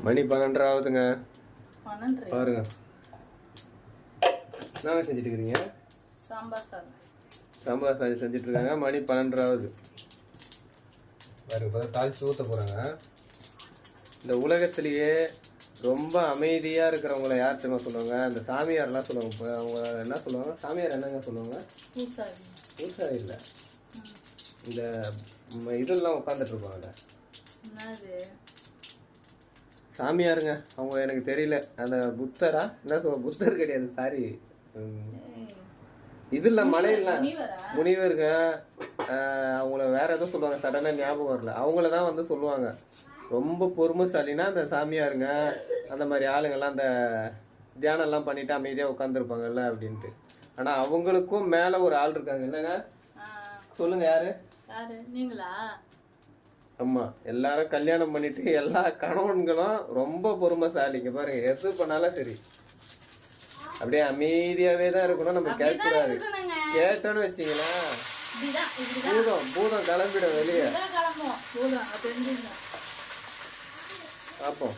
மணி 12 ஆகுதுங்க. 12 பாருங்க. என்ன செஞ்சுட்டு இருக்கீங்க? சாம்பார் சாதம். சாம்பார் சாதம் செஞ்சுட்டு இருக்காங்க. மணி 12 ஆகுது. பாருங்க, இப்போ தாளிச்சு ஊற்ற போகிறாங்க. இந்த உலகத்திலேயே ரொம்ப அமைதியாக இருக்கிறவங்கள யார் தெரியுமா சொல்லுவாங்க? அந்த சாமியார்லாம் சொல்லுவாங்க. இப்போ அவங்க என்ன சொல்லுவாங்க? சாமியார் என்னங்க சொல்லுவாங்க? பூசாரி இல்லை, இந்த இதெல்லாம் உட்காந்துட்டு இருப்பாங்க. சாமியாருங்க அவங்க, எனக்கு தெரியல. அந்த புத்தரா என்ன சொல்ல, புத்தர் கிடையாது, சாரி, இதுல மலையெல்லாம் முனிவருங்க. அவங்கள வேற எதுவும் சொல்லுவாங்க, சடனாக ஞாபகம் வரல. அவங்கள தான் வந்து சொல்லுவாங்க ரொம்ப பொறுமைசாலினா அந்த சாமியாருங்க. அந்த மாதிரி ஆளுங்கள்லாம் அந்த தியானம்லாம் பண்ணிட்டு அமைதியாக உட்காந்துருப்பாங்கல்ல அப்படின்ட்டு. ஆனால் அவங்களுக்கும் மேலே ஒரு ஆள் இருக்காங்க. என்னங்க சொல்லுங்க, யாரு? நீங்களா? ஆமாம், எல்லாரும் கல்யாணம் பண்ணிட்டு எல்லா கணவன்களும் ரொம்ப பொறுமைசாலிங்க. பாருங்க, எது பண்ணாலும் சரி அப்படியே அமைதியாவே தான் இருக்கணும். நம்ம கேட்கக்கூடாது. கேட்டோன்னு வச்சிங்களா பூதம் கிளம்பிடும் வெளியே. பார்ப்போம்.